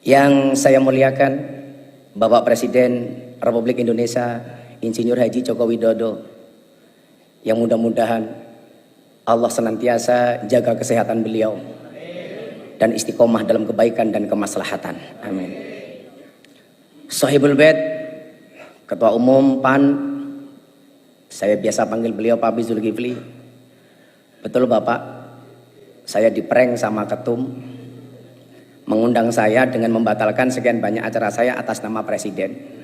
Yang saya muliakan Bapak Presiden Republik Indonesia Insinyur Haji Joko Widodo, yang mudah-mudahan Allah senantiasa jaga kesehatan beliau dan istiqomah dalam kebaikan dan kemaslahatan. Amin. Sohibul Bait, Ketua Umum PAN, saya biasa panggil beliau Pak Zulkifli. Betul Bapak, saya diprank sama ketum, mengundang saya dengan membatalkan sekian banyak acara saya atas nama Presiden.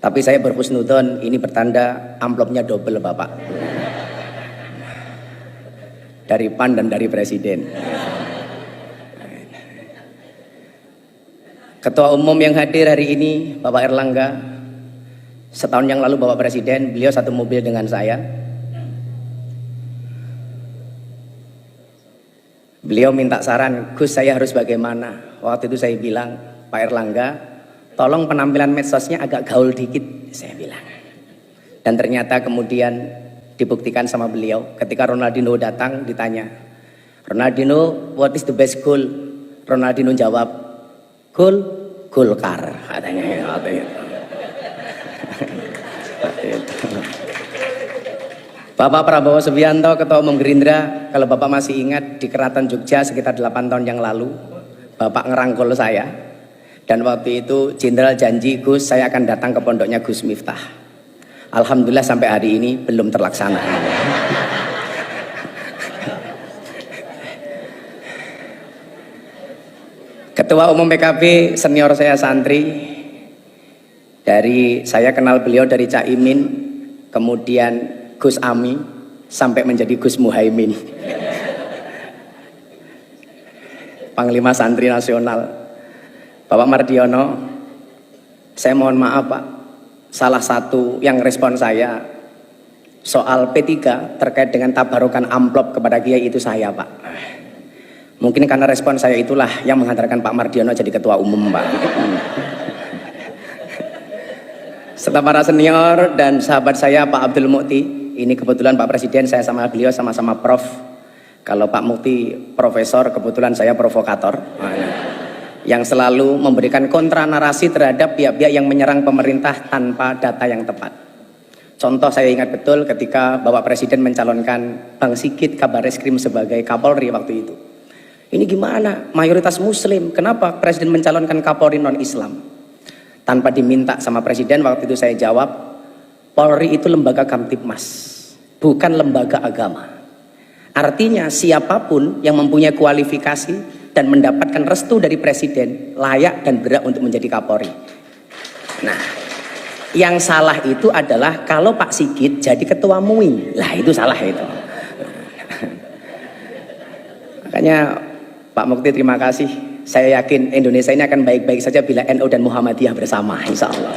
Tapi saya berhusnudon, ini bertanda amplopnya double Bapak, dari PAN dan dari Presiden. Ketua Umum yang hadir hari ini Bapak Erlangga, setahun yang lalu Bapak Presiden, beliau satu mobil dengan saya. Beliau minta saran, Gus saya harus bagaimana? Waktu itu saya bilang, Pak Erlangga, tolong penampilan medsosnya agak gaul dikit, saya bilang. Dan ternyata kemudian dibuktikan sama beliau. Ketika Ronaldinho datang ditanya, Ronaldinho, what is the best goal? Ronaldinho jawab, goal, Golkar, katanya. Bapak Prabowo Subianto, Ketua Umum Gerindra, kalau Bapak masih ingat di Keraton Jogja sekitar 8 tahun yang lalu, Bapak ngerangkul saya. Dan waktu itu Jenderal janji, Gus saya akan datang ke pondoknya Gus Miftah. Alhamdulillah sampai hari ini belum terlaksana. Ketua Umum PKB senior saya santri, dari saya kenal beliau dari Cak Imin, kemudian Gus Ami, sampai menjadi Gus Muhaimin. Panglima Santri Nasional Bapak Mardiono, saya mohon maaf Pak, salah satu yang respon saya soal P3 terkait dengan tabarukan amplop kepada Kiai itu saya Pak. Mungkin karena respon saya itulah yang menghantarkan Pak Mardiono jadi Ketua Umum Pak. Serta para senior dan sahabat saya Pak Abdul Mukti, ini kebetulan Pak Presiden saya sama beliau sama-sama prof. Kalau Pak Mukti profesor, kebetulan saya provokator. Yang selalu memberikan kontra narasi terhadap pihak-pihak yang menyerang pemerintah tanpa data yang tepat. Contoh saya ingat betul ketika Bapak Presiden mencalonkan Bang Sigit Kabareskrim sebagai Kapolri waktu itu. Ini gimana? Mayoritas Muslim, kenapa Presiden mencalonkan Kapolri non-Islam? Tanpa diminta sama Presiden, waktu itu saya jawab, Polri itu lembaga Kamtibmas, bukan lembaga agama. Artinya siapapun yang mempunyai kualifikasi dan mendapatkan restu dari Presiden layak dan berhak untuk menjadi Kapolri. Nah, yang salah itu adalah kalau Pak Sigit jadi ketua MUI, lah itu salah itu. Makanya Pak Mukti terima kasih. Saya yakin Indonesia ini akan baik-baik saja bila NU dan Muhammadiyah bersama, insya Allah.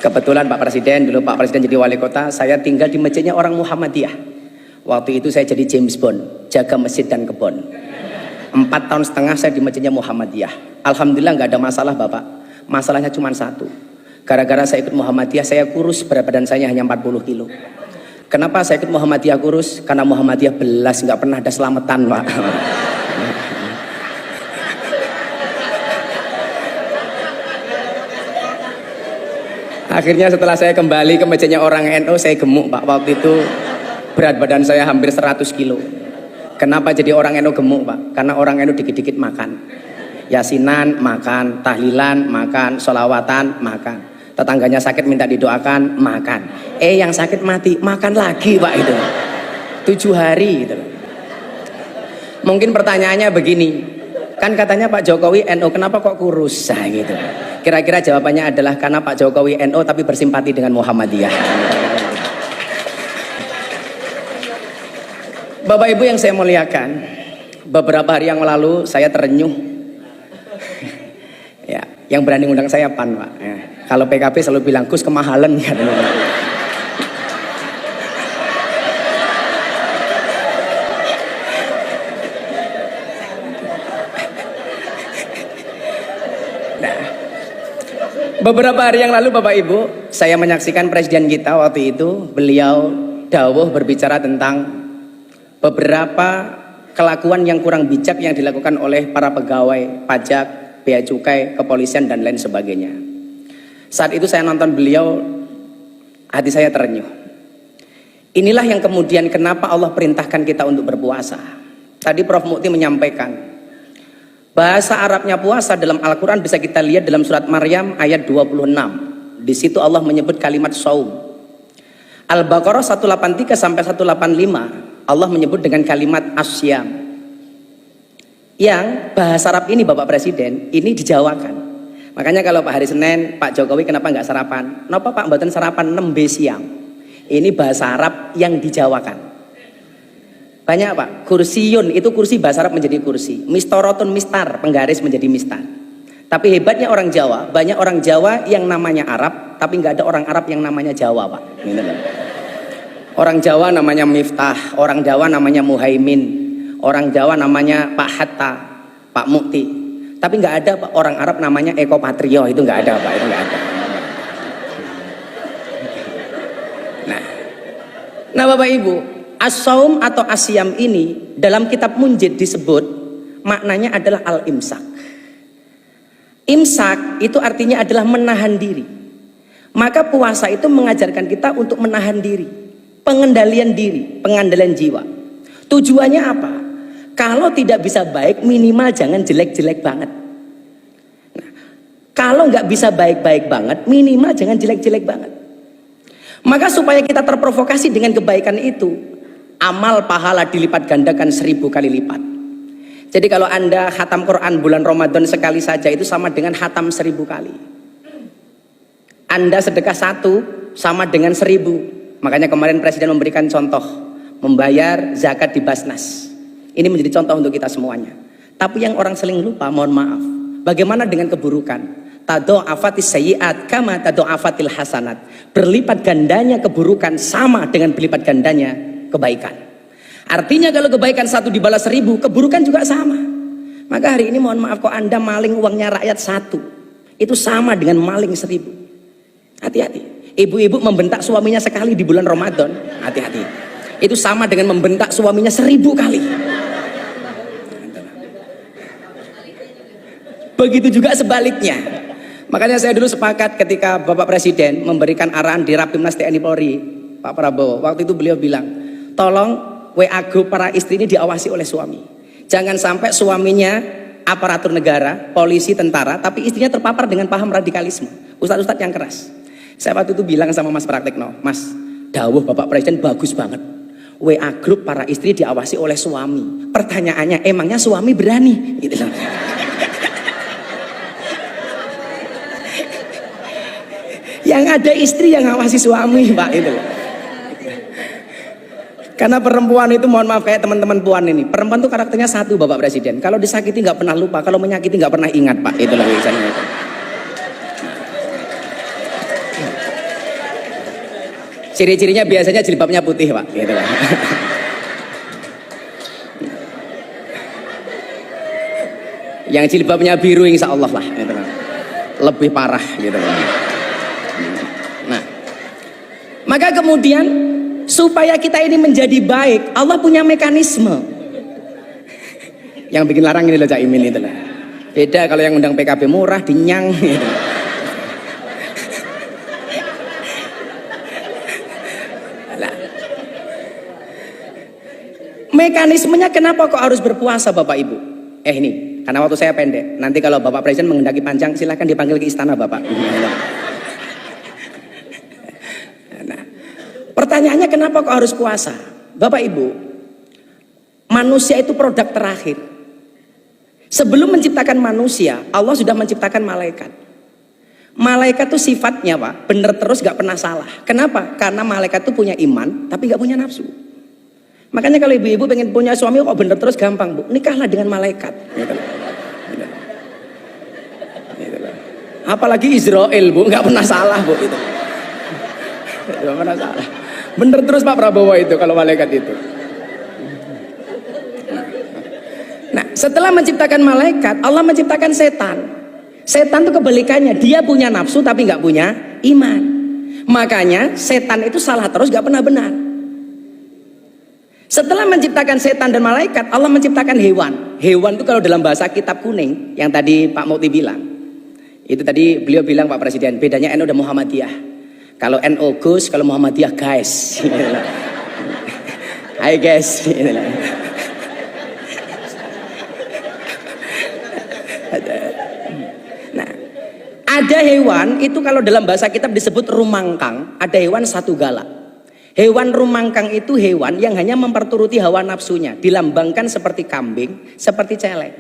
Kebetulan Pak Presiden, dulu Pak Presiden jadi wali kota, saya tinggal di masjidnya orang Muhammadiyah. Waktu itu saya jadi James Bond, jaga masjid dan kebon. 4 tahun setengah saya di masjidnya Muhammadiyah. Alhamdulillah nggak ada masalah Bapak. Masalahnya cuma satu. Gara-gara saya ikut Muhammadiyah, saya kurus, berat badan saya hanya 40 kilo. Kenapa saya ikut Muhammadiyah kurus? Karena Muhammadiyah belas, nggak pernah ada selamatan Pak. Akhirnya setelah saya kembali ke masjidnya orang NU, saya gemuk Pak. Waktu itu berat badan saya hampir 100 kilo. Kenapa jadi orang NU gemuk Pak? Karena orang NU dikit-dikit makan. Yasinan makan, tahlilan makan, sholawatan makan. Tetangganya sakit minta didoakan makan. Yang sakit mati makan lagi Pak itu. 7 hari gitu. Mungkin pertanyaannya begini, kan katanya Pak Jokowi NU, kenapa kok kurus? Nah, gitu. Kira-kira jawabannya adalah karena Pak Jokowi NU tapi bersimpati dengan Muhammadiyah. Bapak Ibu yang saya muliakan, beberapa hari yang lalu saya terenyuh. Ya, yang berani undang saya PAN Pak. Ya. Kalau PKB selalu bilang Gus kemahalan kan. Beberapa hari yang lalu Bapak Ibu, saya menyaksikan Presiden kita waktu itu, beliau dawuh berbicara tentang beberapa kelakuan yang kurang bijak yang dilakukan oleh para pegawai pajak, bea cukai, kepolisian dan lain sebagainya. Saat itu saya nonton beliau, hati saya terenyuh. Inilah yang kemudian kenapa Allah perintahkan kita untuk berpuasa. Tadi Prof. Mukti menyampaikan bahasa Arabnya puasa dalam Al-Quran bisa kita lihat dalam surat Maryam ayat 26. Di situ Allah menyebut kalimat saum. Al-Baqarah 183 sampai 185 Allah menyebut dengan kalimat asyam. Yang bahasa Arab ini Bapak Presiden ini dijawakan. Makanya kalau Pak hari Senin Pak Jokowi kenapa nggak sarapan? Kenapa Pak mboten sarapan nembe siang? Ini bahasa Arab yang dijawakan. Banyak Pak. Kursiyun itu kursi bahasa Arab menjadi kursi. Mistorotun mistar penggaris menjadi mistar. Tapi hebatnya orang Jawa, banyak orang Jawa yang namanya Arab, tapi nggak ada orang Arab yang namanya Jawa, Pak. Orang Jawa namanya Miftah, orang Jawa namanya Muhaimin, orang Jawa namanya Pak Hatta, Pak Mukti. Tapi nggak ada Pak, orang Arab namanya Eko Patrio, itu nggak ada Pak, itu nggak ada. Nah Bapak Ibu, as-saum atau asyam ini dalam kitab Munjid disebut maknanya adalah al-imsak. Imsak itu artinya adalah menahan diri. Maka puasa itu mengajarkan kita untuk menahan diri, pengendalian diri, pengendalian jiwa. Tujuannya apa? Kalau tidak bisa baik, minimal jangan jelek-jelek banget. Nah, kalau nggak bisa baik-baik banget, minimal jangan jelek-jelek banget. Maka supaya kita terprovokasi dengan kebaikan itu, amal pahala dilipat gandakan 1000 kali lipat. Jadi kalau Anda khatam Quran bulan Ramadan sekali saja itu sama dengan khatam 1000 kali. Anda sedekah 1 sama dengan 1000. Makanya kemarin Presiden memberikan contoh, membayar zakat di Basnas. Ini menjadi contoh untuk kita semuanya. Tapi yang orang sering lupa, mohon maaf, bagaimana dengan keburukan? Tado'afatis sayyi'at kama tado'afatil hasanat. Berlipat gandanya keburukan sama dengan berlipat gandanya kebaikan. Artinya kalau kebaikan 1 dibalas 1000, keburukan juga sama. Maka hari ini mohon maaf, kok Anda maling uangnya rakyat 1, itu sama dengan maling 1000. Hati-hati. Ibu-ibu membentak suaminya sekali di bulan Ramadan, hati-hati. Itu sama dengan membentak suaminya 1000 kali. Begitu juga sebaliknya. Makanya saya dulu sepakat ketika Bapak Presiden memberikan arahan di Rapimnas TNI Polri, Pak Prabowo, waktu itu beliau bilang, tolong WA grup para istri ini diawasi oleh suami. Jangan sampai suaminya aparatur negara, polisi, tentara, tapi istrinya terpapar dengan paham radikalisme. Ustadz-ustadz yang keras. Saya waktu itu bilang sama Mas Praktekno, Mas, dawuh Bapak Presiden bagus banget. WA grup para istri diawasi oleh suami. Pertanyaannya, emangnya suami berani? Gitu loh. Yang ada istri yang ngawasi suami, Pak, itu loh. Karena perempuan itu, mohon maaf, kayak teman-teman puan ini, perempuan tuh karakternya satu Bapak Presiden, kalau disakiti nggak pernah lupa, kalau menyakiti nggak pernah ingat Pak, itu loh misalnya itu. Ciri-cirinya biasanya jilbabnya putih Pak, gitu loh. Yang jilbabnya biru insya Allah lah, gitu loh. Lebih parah gitu loh. Nah, maka kemudian supaya kita ini menjadi baik, Allah punya mekanisme. Yang bikin larang ini loh Cak Imin itu loh. Beda kalau yang undang PKB murah, dinyang gitu. Nah, mekanismenya kenapa kok harus berpuasa Bapak Ibu? Ini, karena waktu saya pendek. Nanti kalau Bapak Presiden menghendaki panjang, silahkan dipanggil ke istana Bapak. Pertanyaannya kenapa kok harus puasa? Bapak Ibu, manusia itu produk terakhir. Sebelum menciptakan manusia, Allah sudah menciptakan malaikat. Malaikat itu sifatnya Pak, bener terus gak pernah salah. Kenapa? Karena malaikat itu punya iman, tapi gak punya nafsu. Makanya kalau ibu-ibu pengen punya suami kok bener terus gampang Bu, nikahlah dengan malaikat. Apalagi Israel Bu, gak pernah salah Bu itu. Gak pernah salah. Bener terus Pak Prabowo itu kalau malaikat itu. Nah, setelah menciptakan malaikat, Allah menciptakan setan. Setan itu kebalikannya, dia punya nafsu tapi nggak punya iman. Makanya setan itu salah terus, nggak pernah benar. Setelah menciptakan setan dan malaikat, Allah menciptakan hewan. Hewan itu kalau dalam bahasa kitab kuning yang tadi Pak Mukti bilang, itu tadi beliau bilang Pak Presiden, bedanya NU dan Muhammadiyah. Kalau NU Gus, kalau Muhammadiyah guys. Hai guys. Nah, ada hewan itu kalau dalam bahasa kitab disebut rumangkang. Ada hewan satu galak. Hewan rumangkang itu hewan yang hanya memperturuti hawa nafsunya, dilambangkan seperti kambing, seperti celeng.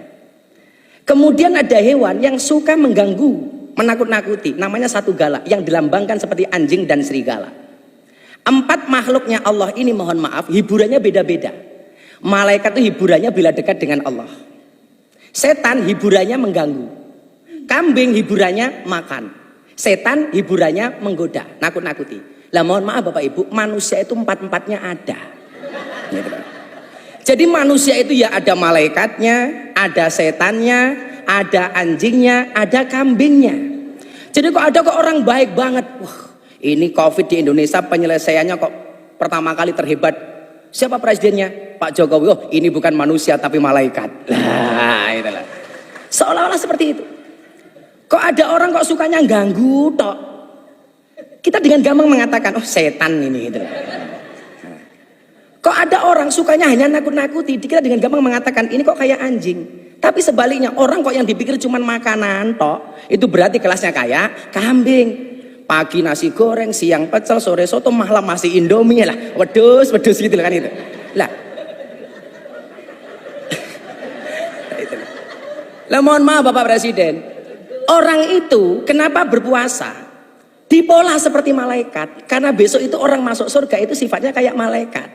Kemudian ada hewan yang suka mengganggu, menakut-nakuti, namanya satu galak, yang dilambangkan seperti anjing dan serigala. 4 makhluknya Allah ini, mohon maaf, hiburannya beda-beda. Malaikat itu hiburannya bila dekat dengan Allah. Setan hiburannya mengganggu. Kambing hiburannya makan. Setan hiburannya menggoda, nakut-nakuti. Lah mohon maaf Bapak Ibu, manusia itu 4-4-nya ada. Jadi manusia itu ya ada malaikatnya, ada setannya, ada anjingnya, ada kambingnya. Jadi kok ada orang baik banget. Wah, ini COVID di Indonesia penyelesaiannya kok pertama kali terhebat. Siapa presidennya? Pak Jokowi. Oh, ini bukan manusia tapi malaikat. Lah, itulah. Seolah-olah seperti itu. Kok ada orang kok sukanya ganggu tok. Kita dengan gampang mengatakan, oh setan ini gitu. Kok ada orang sukanya hanya nakut-nakuti, kita dengan gampang mengatakan ini kok kayak anjing. Tapi sebaliknya, orang kok yang dipikir cuma makanan tok, itu berarti kelasnya kayak kambing. Pagi nasi goreng, siang pecel, sore soto, malam masih Indomie lah. Wedus gitu kan itu. Lah. Lah mohon maaf Bapak Presiden. Orang itu kenapa berpuasa? Dipola seperti malaikat, karena besok itu orang masuk surga itu sifatnya kayak malaikat.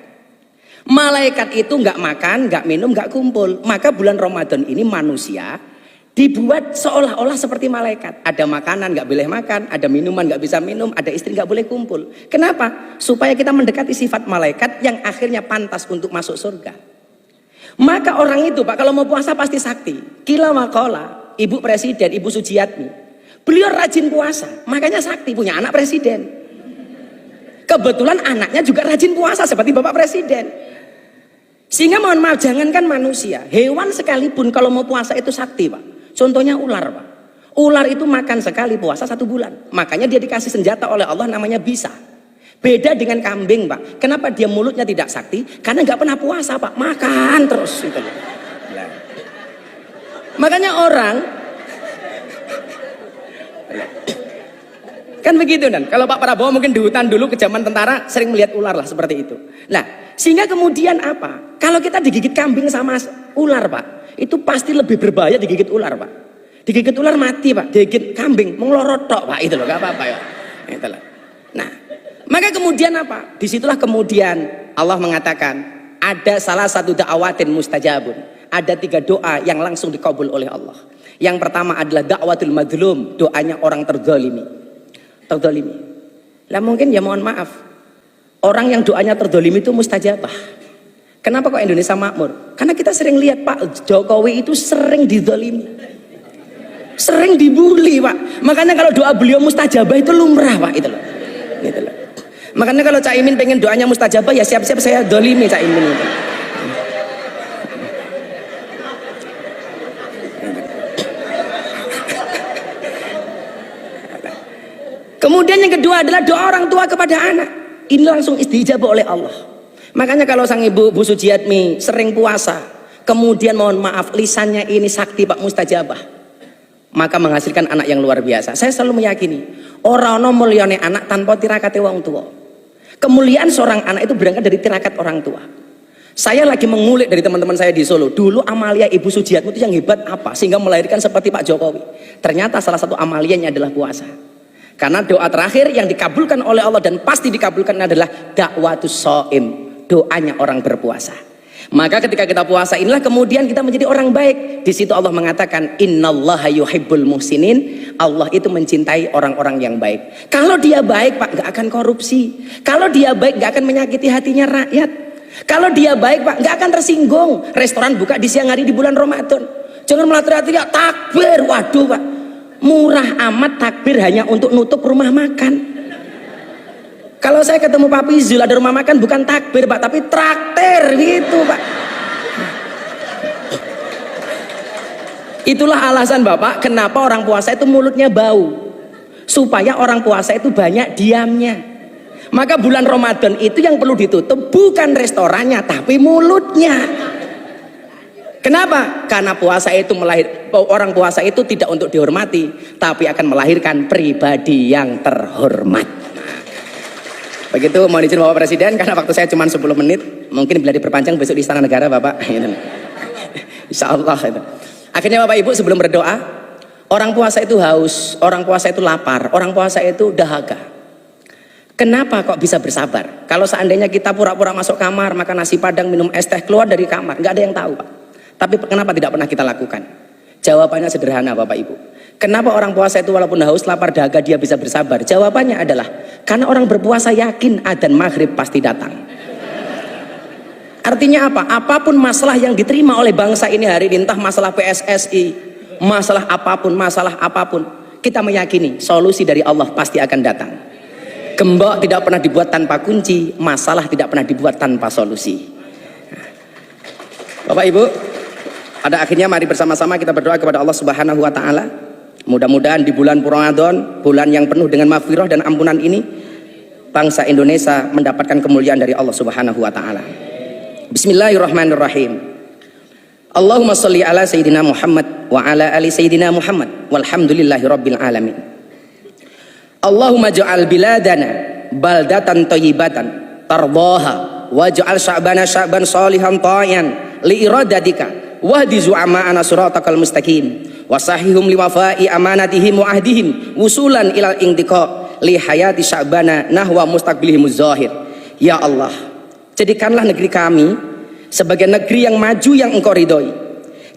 Malaikat itu nggak makan, nggak minum, nggak kumpul. Maka bulan Ramadan ini manusia dibuat seolah-olah seperti malaikat. Ada makanan nggak boleh makan, ada minuman nggak bisa minum, ada istri nggak boleh kumpul. Kenapa? Supaya kita mendekati sifat malaikat yang akhirnya pantas untuk masuk surga. Maka orang itu Pak kalau mau puasa pasti sakti. Kila wakola, Ibu Presiden, Ibu Sujiatmi. Beliau rajin puasa, makanya sakti, punya anak presiden. Kebetulan anaknya juga rajin puasa seperti Bapak Presiden. Sehingga mohon maaf, jangankan manusia, hewan sekalipun kalau mau puasa itu sakti Pak. Contohnya ular Pak. Ular itu makan sekali puasa 1 bulan. Makanya dia dikasih senjata oleh Allah namanya bisa. Beda dengan kambing Pak. Kenapa dia mulutnya tidak sakti? Karena nggak pernah puasa Pak, makan terus. Gitu. Nah. Makanya orang kan begitu kan, kalau Pak Prabowo mungkin di hutan dulu ke zaman tentara sering melihat ular lah seperti itu. Nah sehingga kemudian apa, kalau kita digigit kambing sama ular Pak, itu pasti lebih berbahaya digigit ular Pak. Digigit ular mati Pak, digigit kambing menglorot tok Pak, itu loh, gak apa-apa ya. Itulah. Nah maka kemudian apa, disitulah kemudian Allah mengatakan ada salah satu da'awatin mustajabun, ada 3 doa yang langsung dikabul oleh Allah. Yang pertama adalah da'watul madlum, doanya orang terzalimi. Lah mungkin ya mohon maaf, orang yang doanya terzalimi itu mustajabah. Kenapa kok Indonesia makmur? Karena kita sering lihat Pak Jokowi itu sering dizalimi, sering dibully Pak. Makanya kalau doa beliau mustajabah itu lumrah Pak, itu loh. Gitu loh. Makanya kalau Cak Imin pengen doanya mustajabah ya siap-siap saya zalimi Cak Imin itu. Kemudian yang kedua adalah doa orang tua kepada anak. Ini langsung istijabah oleh Allah. Makanya kalau sang ibu Bu Sujiatmi sering puasa, kemudian mohon maaf lisannya ini sakti Pak mustajabah, maka menghasilkan anak yang luar biasa. Saya selalu meyakini orang ono mulyane anak tanpa tirakate wong tua. Kemuliaan seorang anak itu berangkat dari tirakat orang tua. Saya lagi mengulik dari teman-teman saya di Solo. Dulu amalia Ibu Sujiatmi itu yang hebat apa sehingga melahirkan seperti Pak Jokowi. Ternyata salah satu amalianya adalah puasa. Karena doa terakhir yang dikabulkan oleh Allah dan pasti dikabulkan adalah dakwatus shaim, doanya orang berpuasa. Maka ketika kita puasa inilah kemudian kita menjadi orang baik. Di situ Allah mengatakan innallaha yuhibbul muhsinin, Allah itu mencintai orang-orang yang baik. Kalau dia baik Pak nggak akan korupsi. Kalau dia baik nggak akan menyakiti hatinya rakyat. Kalau dia baik Pak nggak akan tersinggung. Restoran buka di siang hari di bulan Ramadan. Jangan malah teriak-teriak takbir. Waduh Pak, murah amat takbir hanya untuk nutup rumah makan. Kalau saya ketemu Pak Pizul ada rumah makan bukan takbir Pak, tapi traktir gitu Pak. Itulah alasan Bapak kenapa orang puasa itu mulutnya bau, supaya orang puasa itu banyak diamnya. Maka bulan Ramadan itu yang perlu ditutup bukan restorannya tapi mulutnya. Kenapa? Karena puasa itu orang puasa itu tidak untuk dihormati, tapi akan melahirkan pribadi yang terhormat. Begitu, mohon izin Bapak Presiden, karena waktu saya cuma 10 menit, mungkin bila diperpanjang besok di Istana Negara Bapak. Insya Allah. Akhirnya Bapak Ibu sebelum berdoa, orang puasa itu haus, orang puasa itu lapar, orang puasa itu dahaga. Kenapa kok bisa bersabar? Kalau seandainya kita pura-pura masuk kamar, makan nasi padang, minum es teh, keluar dari kamar, nggak ada yang tahu Pak. Tapi kenapa tidak pernah kita lakukan? Jawabannya sederhana Bapak Ibu. Kenapa orang puasa itu walaupun haus, lapar, dahaga dia bisa bersabar? Jawabannya adalah karena orang berpuasa yakin adzan maghrib pasti datang. Artinya apa? Apapun masalah yang diterima oleh bangsa ini hari ini, entah masalah PSSI, masalah apapun, kita meyakini solusi dari Allah pasti akan datang. Gembok tidak pernah dibuat tanpa kunci, masalah tidak pernah dibuat tanpa solusi. Bapak Ibu, pada akhirnya mari bersama-sama kita berdoa kepada Allah Subhanahu wa taala. Mudah-mudahan di bulan Ramadan, bulan yang penuh dengan maghfirah dan ampunan ini, bangsa Indonesia mendapatkan kemuliaan dari Allah Subhanahu wa taala. Bismillahirrahmanirrahim. Allahumma sholli ala sayyidina Muhammad wa ala ali sayyidina Muhammad walhamdulillahi rabbil alamin. Allahumma ja'al biladana baldatan thayyibatan tardaha waj'al sya'bana sya'ban shalihan ta'ian li iradatika wahdi zu'ama'ana siratakal mustaqim wasahihum liwafai amanatihim wa ahdihim wusulan ilal intiqa li hayati sya'bana nahwa mustaqbilihimuz zahir. Ya Allah, jadikanlah negeri kami sebagai negeri yang maju yang Engkau ridhoi.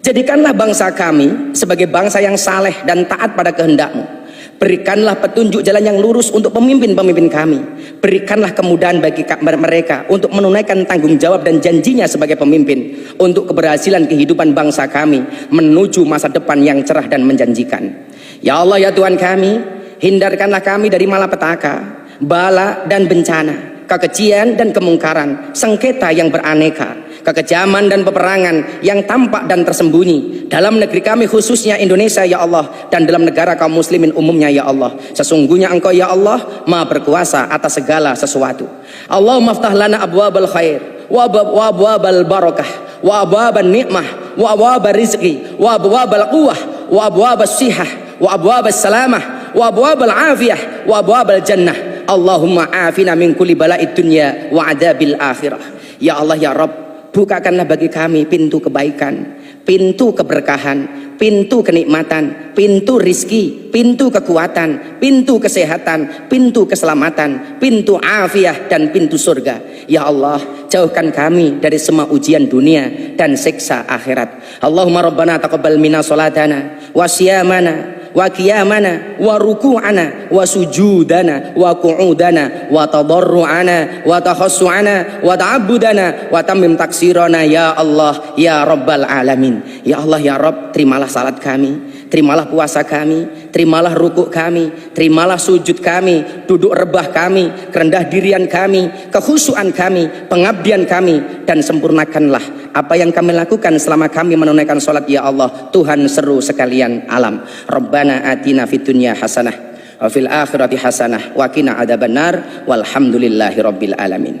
Jadikanlah bangsa kami sebagai bangsa yang saleh dan taat pada kehendak-Mu. Berikanlah petunjuk jalan yang lurus untuk pemimpin-pemimpin kami. Berikanlah kemudahan bagi mereka untuk menunaikan tanggung jawab dan janjinya sebagai pemimpin untuk keberhasilan kehidupan bangsa kami menuju masa depan yang cerah dan menjanjikan. Ya Allah, ya Tuhan kami, hindarkanlah kami dari malapetaka, bala dan bencana, kekejian dan kemungkaran, sengketa yang beraneka, kekejaman dan peperangan yang tampak dan tersembunyi dalam negeri kami khususnya Indonesia ya Allah, dan dalam negara kaum muslimin umumnya ya Allah. Sesungguhnya Engkau ya Allah Maha berkuasa atas segala sesuatu. Allahumma aftah lana abwabal khair wa abwabal barakah wa abwaban ni'mah wa abwabal rizqi wa abwabal quwwah wa abwabas sihah wa abwabas salamah wa abwabal afiyah wa abwabal jannah. Allahumma afina min kulli bala'id dunya wa adabil akhirah. Ya Allah ya Rabb, bukakanlah bagi kami pintu kebaikan, pintu keberkahan, pintu kenikmatan, pintu rizki, pintu kekuatan, pintu kesehatan, pintu keselamatan, pintu afiah dan pintu surga. Ya Allah, jauhkan kami dari semua ujian dunia dan siksa akhirat. Allahumma rabbana taqabbal minna salatana wa siyamana wa qiyamana wa ruku'ana wa sujudana wa qu'udana wa tadarru'ana wa takhassu'ana wa ta'abbudana wa tammim taksirana ya Allah ya Rabbal alamin. Ya Allah ya Rabb, terimalah salat kami, terimalah puasa kami, terimalah rukuk kami, terimalah sujud kami, duduk rebah kami, kerendah dirian kami, kekhusyuan kami, pengabdian kami, dan sempurnakanlah apa yang kami lakukan selama kami menunaikan salat ya Allah, Tuhan seru sekalian alam. Rabbana atina fid dunya hasanah wa fil akhirati hasanah wa qina adzabannar walhamdulillahi rabbil alamin.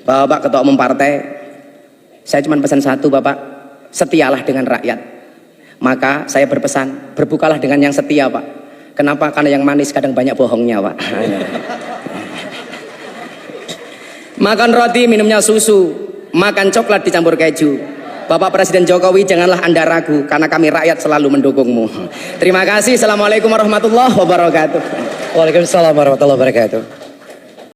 Bapak Ketua Umum Partai, saya cuma pesan satu Bapak, setialah dengan rakyat. Maka saya berpesan, berbukalah dengan yang setia Pak. Kenapa? Karena yang manis kadang banyak bohongnya Pak. Makan roti minumnya susu, makan coklat dicampur keju. Bapak Presiden Jokowi, janganlah Anda ragu, karena kami rakyat selalu mendukungmu. Terima kasih. Assalamualaikum warahmatullahi wabarakatuh. Waalaikumsalam warahmatullahi wabarakatuh.